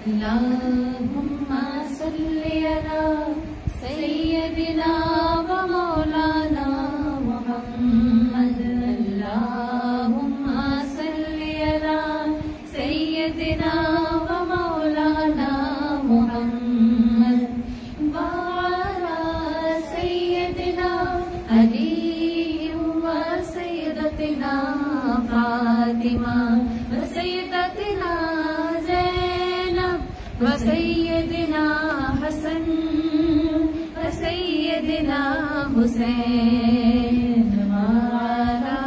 अल्लाहुम्मा सल्ली अला सय्यदिना व मौलाना मुहम्मद। अल्लाहुम्मा सल्ली अला सय्यदिना व मौलाना मुहम्मद व अला सय्यदिना अली व सय्यदतिना फातिमा व सय्यदतिना वसैयदना हसन वसैयदना हुसैन वाला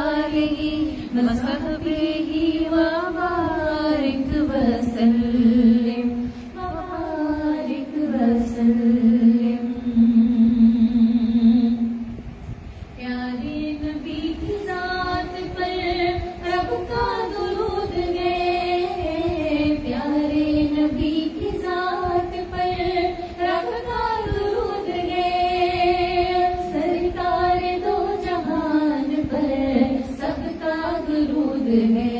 आलिहि वसहबिहि व बारिक वसल्लिम बारिक वसल्लिम। प्यारे नबी की जात पर रब का दुरूद है, प्यारे नबी की जात पर रब का दुरूद है। सरकार दो जहान पर सबका दुरूद है,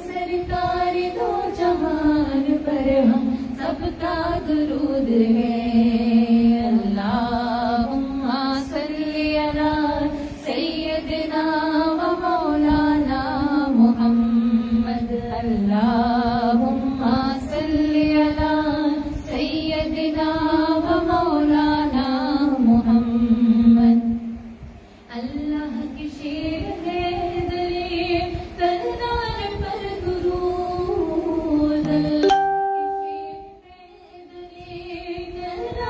सरकार दो जहान पर हम सबका दुरूद है। अल्लाहुम्मा सल्ली अला सय्यदिना व मौलाना मुहम्मद। अल्लाहुम्मा सल्ली अला सय्यदिना व मौलाना मुहम्मद। अल्लाह के शेर है दरे करनार पर दुरूद, अल्लाह के शेर है दरे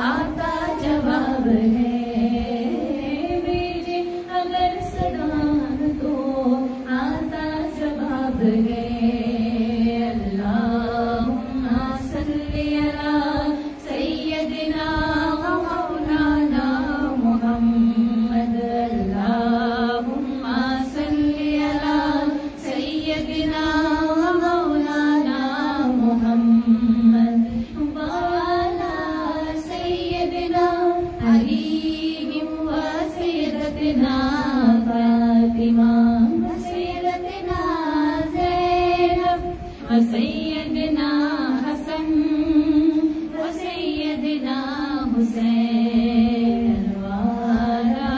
आता जवाब है, भेजे अगर सदा तो आता जवाब है। अल्लाहुम्मा सल्ली अला सय्यदिना व मौलाना मुहम्मद। अल्लाहुम्मा सल्ली अला सय्यदिना व मौलाना मुहम्मद व अला सय्यदिना अली व सय्यदतिना फातिमा व सय्यदतिना ज़ैनब व सय्यदना हसन व सय्यदना हुसैन व अला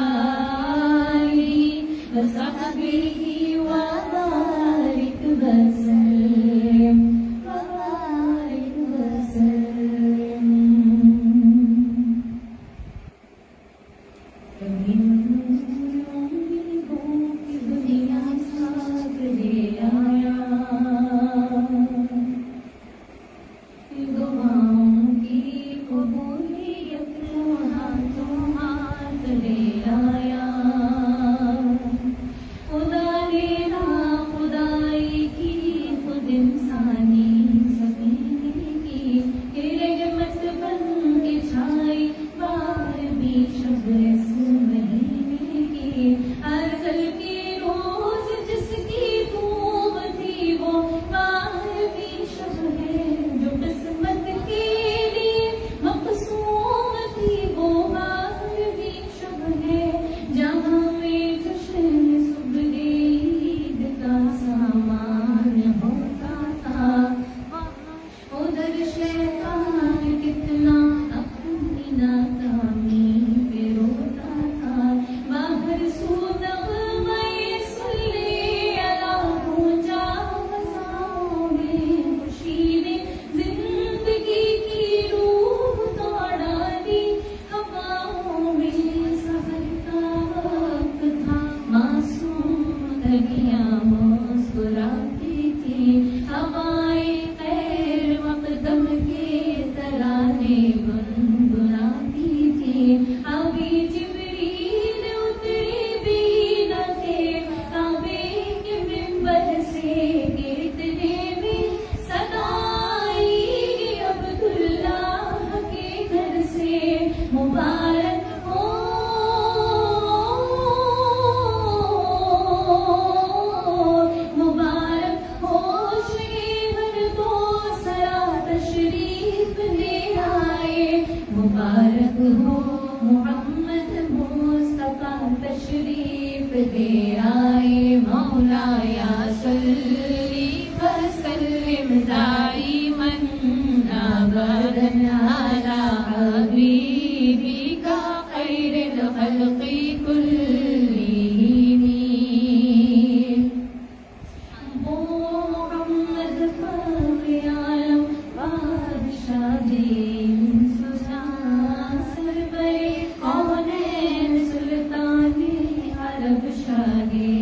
आलिहि व सहबिहि व बारिक वसल्लिम व बारिक वसल्लिम। कभी दुनिया साथ ले आया, दुआओं की कबूलियत हाथों हाथ ले आया। खुदा ने ना खुदाई की, खुद इंसानी सफीने की, रहमत बन के छाई बाहर भी शब इस महीने की। अज़ल के रोज जिसकी धूम थी वो बाहर भी शब है, जो किस्मत के लिए मक़सूम थी वो बाहर भी शब है। जहाँ में जश्न सुबह ईद का सामान होता था, उधर शैतान कितना अपनी नाकामी पे रोता था। बाहर सूनग में सुल्ले अला पूजा फसाओं में, खुशी ने जिंदगी की रूह दौड़ा दी हवाओं में। सहर का वक्त था, मासूम कलियां मुस्कुराती थी, हवाएं खैर मकदम के तराने गुनगुनाती थी। अभी जिब्रील उतरे भी न थे काबे के मिंबर से, इतने में सदा आई अब्दुल्लाह के घर से। मुबारक हो मुबारक हो शहर दो सरा तशरीफ ले आए। मुबारक हो मोहम्मद मुस्तफा तशरीफ ले आए। मौलाया सल्ली व सल्लिम दाइमन अबदन अला हबीबिका खैरिल खल्क़ि कुल्लिहिम। वो मोहम्मद फ़ख्र आलम बादशाह सरबरे कौनैन सुल्ताने अरब शाहे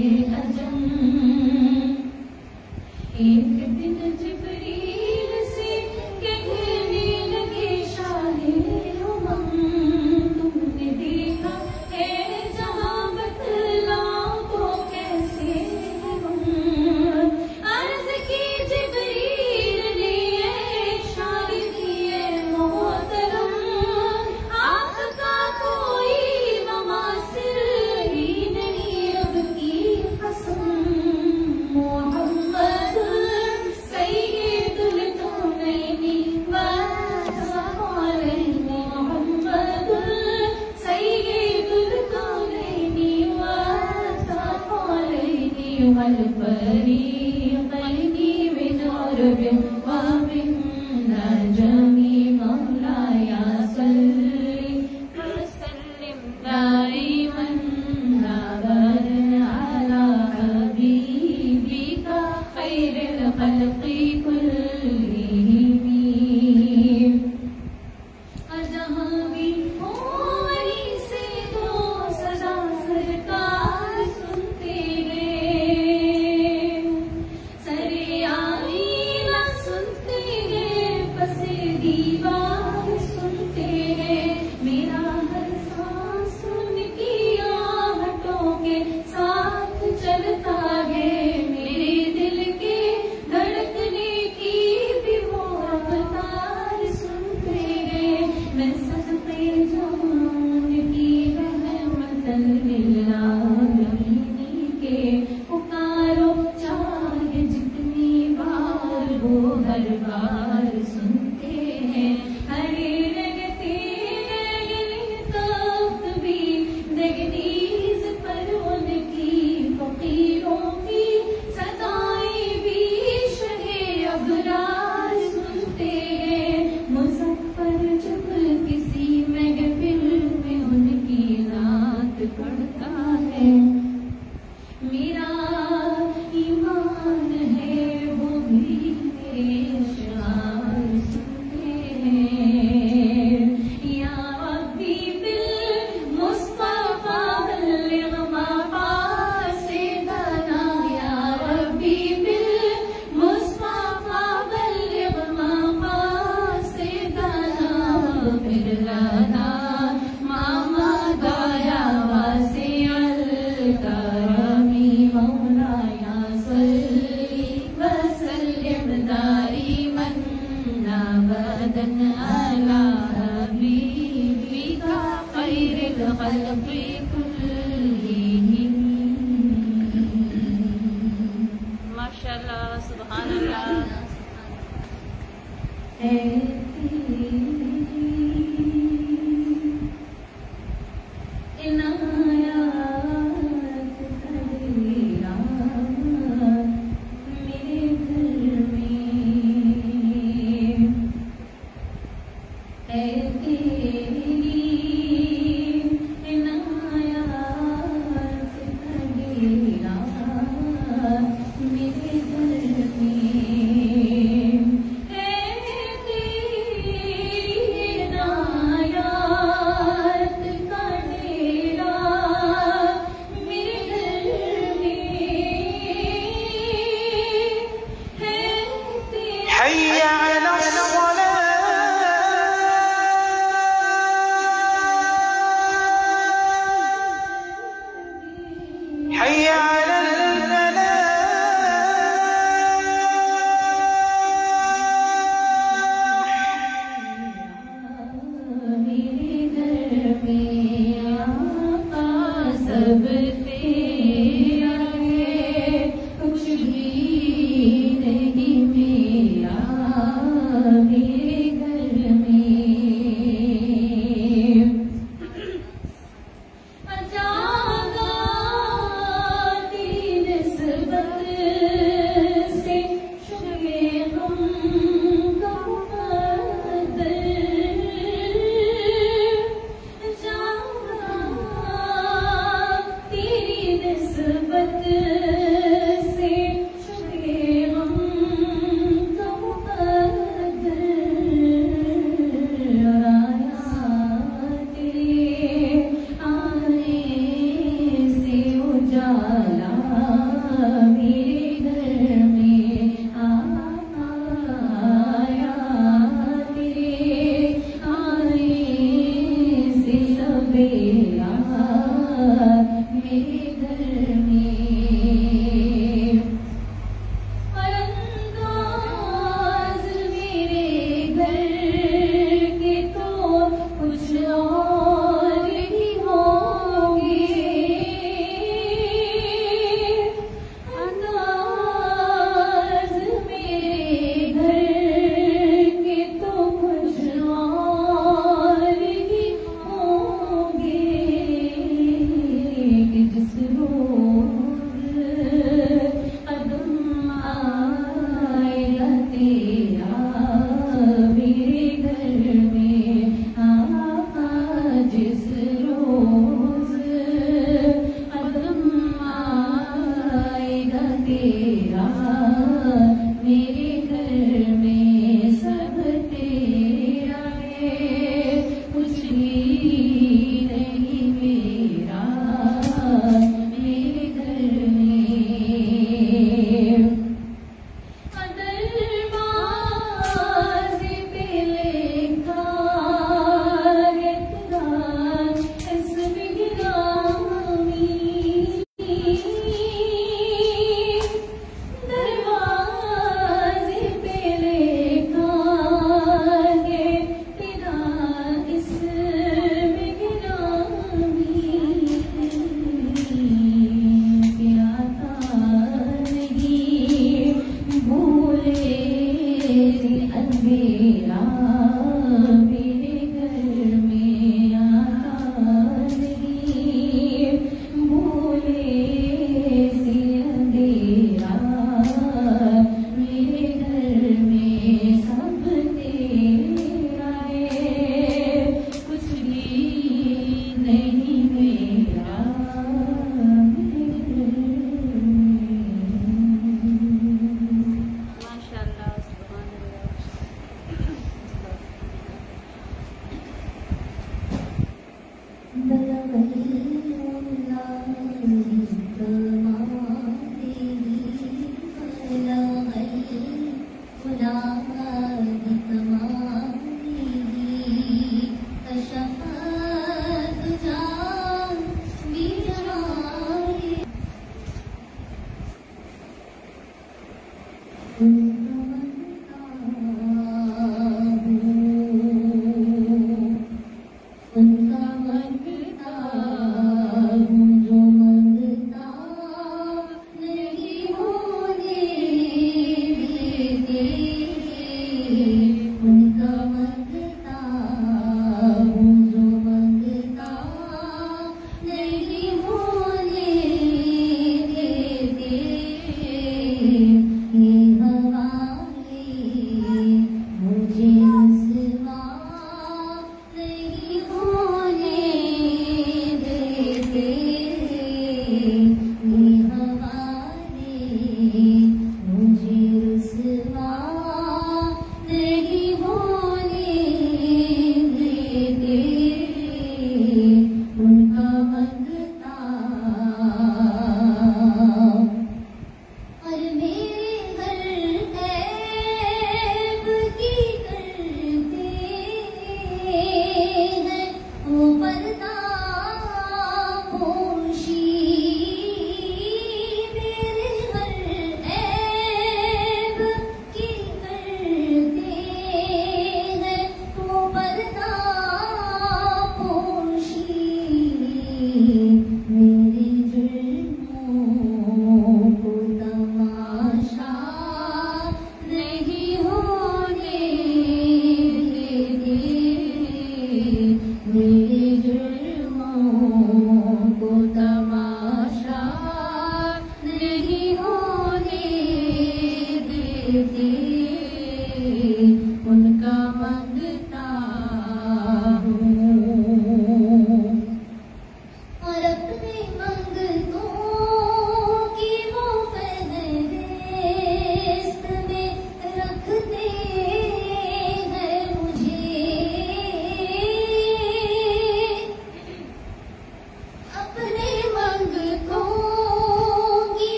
सदन आला हबीबिका खैरिल खल्क़ि कुल्लिहिम। माशाअल्लाह, सुभान अल्लाह।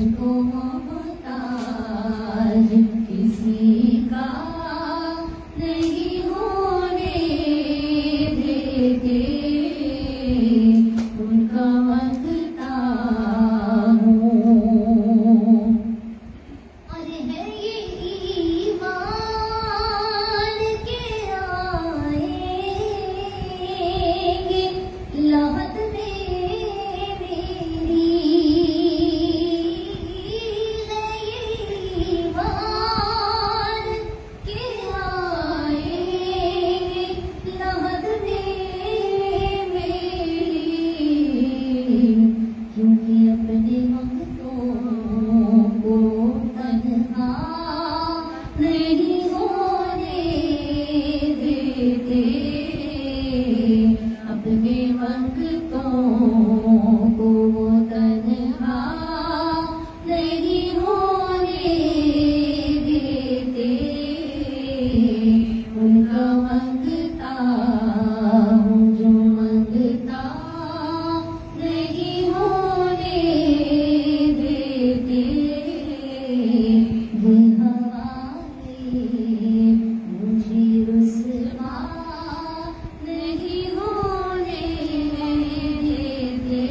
मुझको मोहताज किसी का नहीं होने देते, उनका मांगता हूँ। और है ये ईमान के आएंगे लाहत में मेरी, है ये ईमान के आएंगे लाहत में मेरी, क्योंकि अपने मंगतों को तन्हा नहीं होने देते, अपने मंगतों को तन्हा नहीं होने देते, उनका मंगता हूँ जो मंगता नहीं होने देते, ये हवाले मुझे रुसवा नहीं होने देते,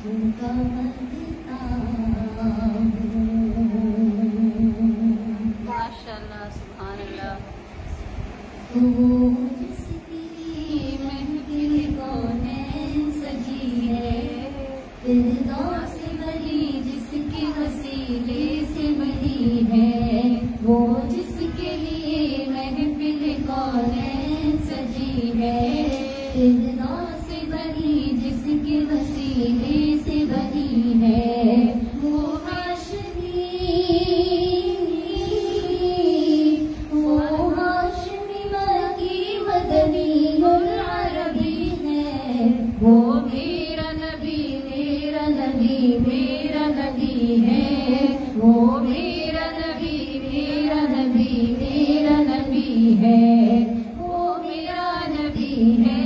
उनका मंगता हूँ। माशाल्लाह, सुभान अल्लाह। तो जिसकी महफिल कौनैन सजी है, फिरदौस से बनी जिसके वसीले से बनी है, वो जिसके लिए महफिल कौनैन सजी है, फिरदौस से बनी जिसके वसीले से बनी है, वो हाशमी मकी मदनी गुल अरबी है, वो मेरा नबी मेरा नबी मेरा नबी है, वो मेरा नबी मेरा नबी मेरा नबी है, वो मेरा नबी है,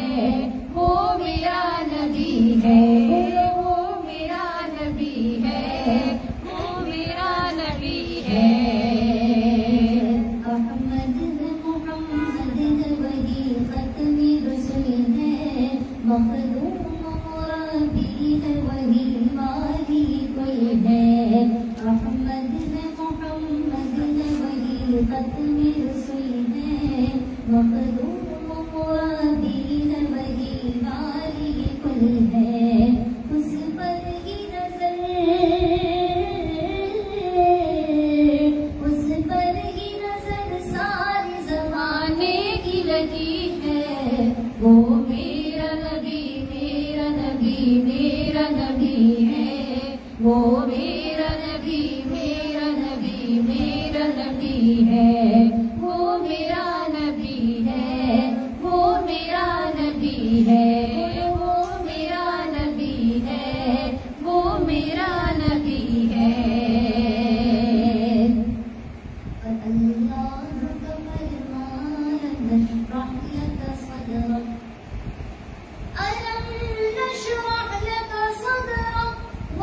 वो मेरा नबी है, वो मेरा नबी है, वो मेरा नबी है। अहमद मोहम्मद वही खत्मी रसूल है, मखदूम मुरादी है वही वाली कुल है, अहमद मोहम्मद वही खत्मी रसूल है, मखदूम मुरादी है वही वाली कुल है, उस पर ही नजर सारे जमाने की लगी है, वो मेरा नबी मेरा नबी मेरा नबी है, वो मेरा नबी मेरा नबी मेरा नबी है, वो मेरा नबी है, वो मेरा नबी है, वो मेरा नबी है, वो मेरा नबी है। अल्लाह का फरमान रहमत सदरक, अलम नशरह लक सदरक व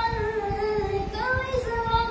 अन्का विज़रक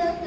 लक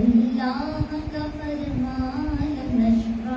अल्लाह का फरमान नशरह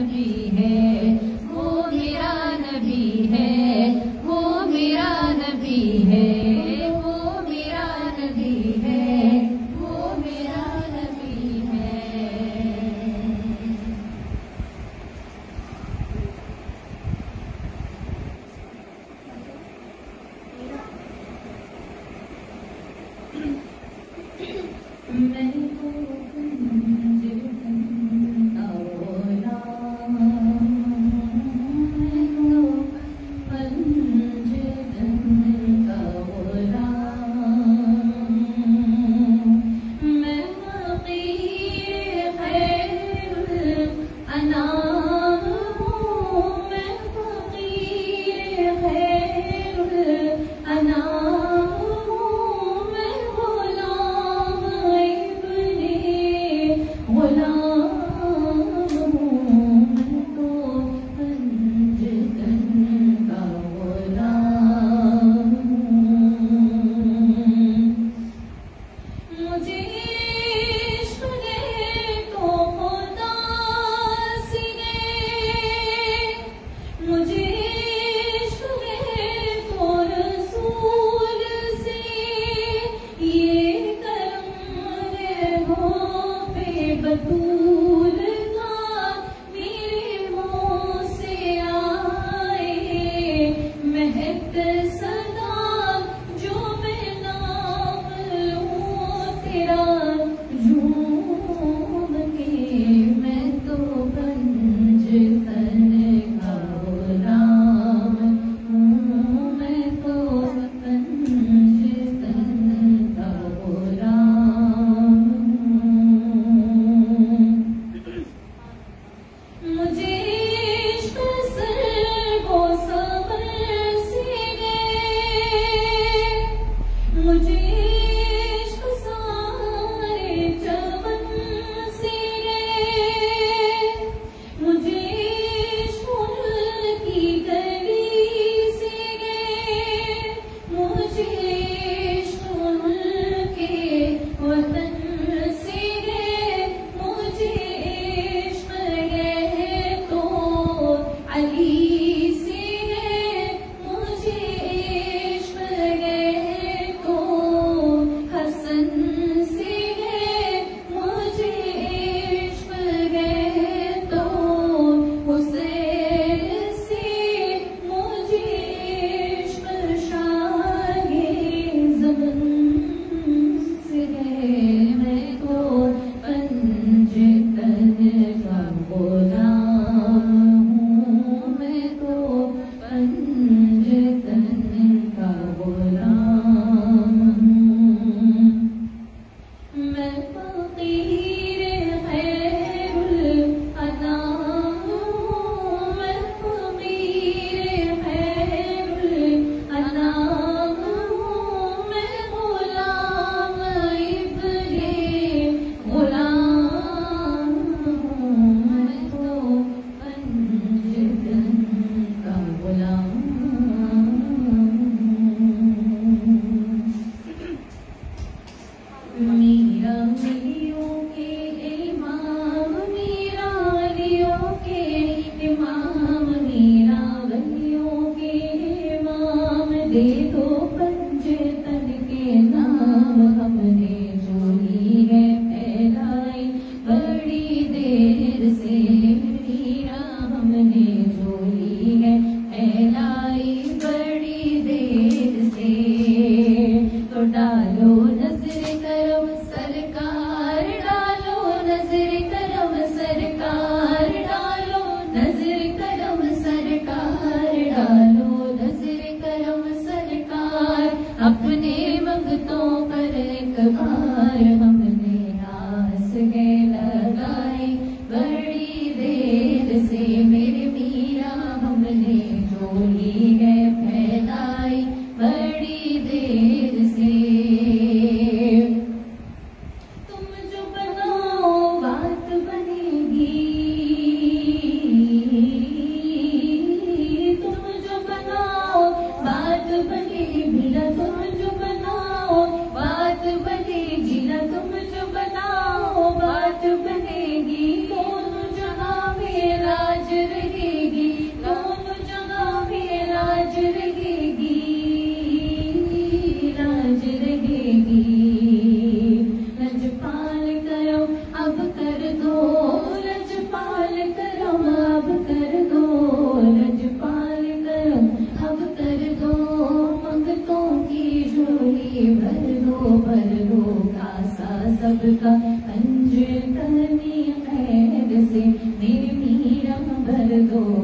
नबी है, वो मेरा नबी है, वो मेरा नबी है, वो मेरा नबी है, वो मेरा नबी है। मैं तो कुंज कुंता बोला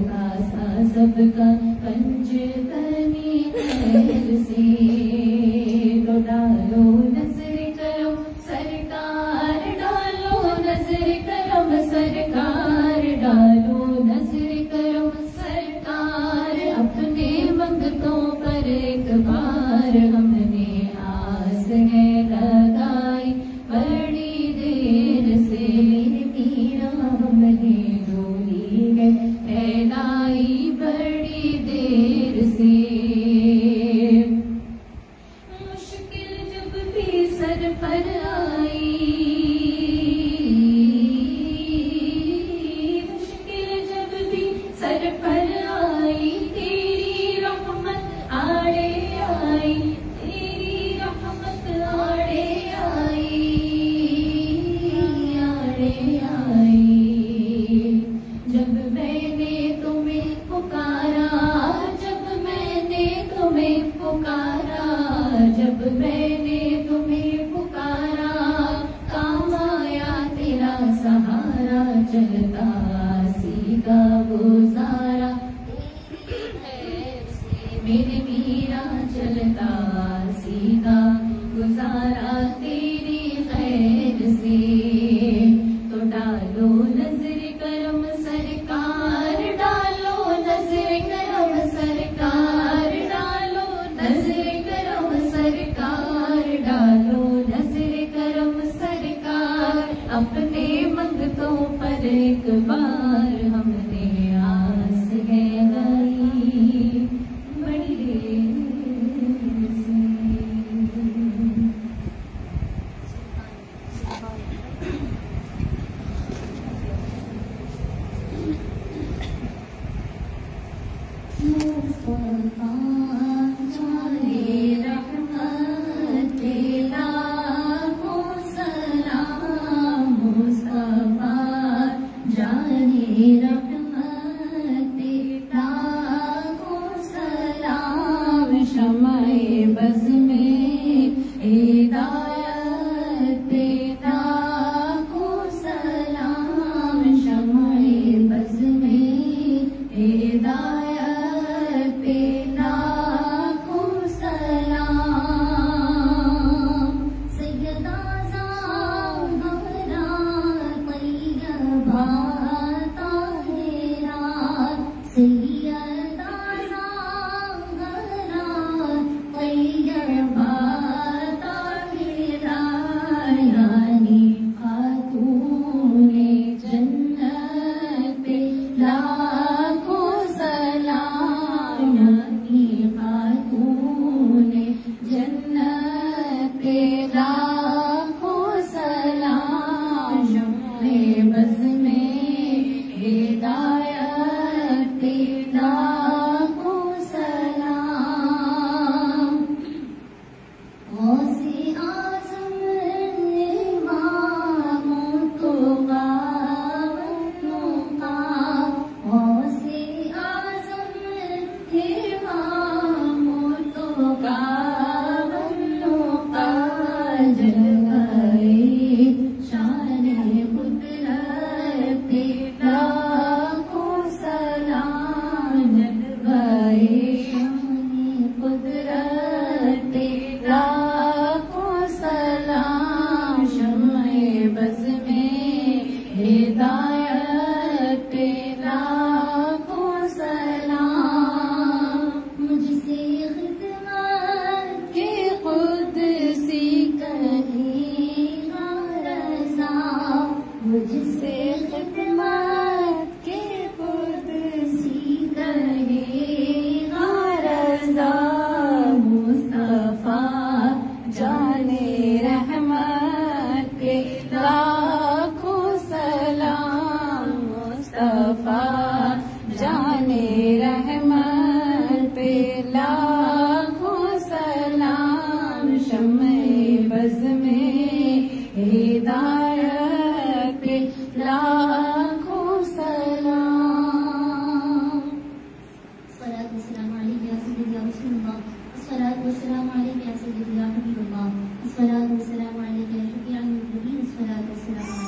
का सा सबका पंचतनी खैर से। तो डालो नजर करम सरकार, डालो नजर करम सरकार, डालो नजर करम सरकार। अपने मंगतों पर एक बार हमने आस है लगाई, बड़ी देर से मीरा हमने डोली है फैलाई, बड़ी देर से। मुश्किल जब भी सर पर आई, मुश्किल जब भी सर पर आई, तेरी रहमत आड़े आई, तेरी रहमत आड़े आई, आड़े आई। जब मैंने तुम्हें पुकारा, जब मैंने तुम्हें पुकारा, जब मैंने तुम्हें पुकारा, काम आया तेरा सहारा, चलता सीधा गुजारा मेरे मीरा, चलता सीधा गुजारा तेरी खैर से। तो डालो नजर करम सरकार, डालो नजर करम सरकार, डालो नजर करम सरकार, डालो नजर करम सरकार। अपने मंगतों पर एक बार हमने आस है लाई, बड़ी देर से। मुस्तफा जाने रहमत तेरा को सलाम, मुस्तफा जाने रहमत तेरा को सलाम। शम्ए बज़ में हिदायत तेरा को सलाम, शम्ए बज़ में हिदायत तेरा को सलाम। सैयदा ज़हरा तैयबा ताहिरा, सैयदा ज़हरा तैयबा ताहिरा, यानी खातूने जन्नत पे लाखों सलाम, यानी खातूने जन्नत पे लाखों सलाम। शम्ए बज़ में हिदायत पे लाखों सलाम। गौसे आज़म इमामों तो गावतों का, गौसे आज़म इमामों तो गावतों का, जल गए शान-ए कुदरत पे लाखों सलाम, जल गए शान-ए कुदरत पे लाखों सलाम। शम्ए बज़ में हिदायत पे लाखों सलाम। मुझसे खिदमत के कुदसी कहेगा रज़ा, मुझसे खिदमत के कुदसी कहेगा रज़ा। मुस्तफा जाने रहमत पे लाखों सलाम, मुस्तफा जाने रहमत पे लाखों सलाम। शम्ए बज़ में हिदायत पे लाखों सलाम। अस्सलातु वस्सलामु अलैका या सय्यदी या रसूलल्लाह, अस्सलातु वस्सलामु अलैका या सय्यदी या हबीबल्लाह, अस्सलातु वस्सलामु अलैका या शफीअल मुज़निबीन, अस्सलातु वस्सलामु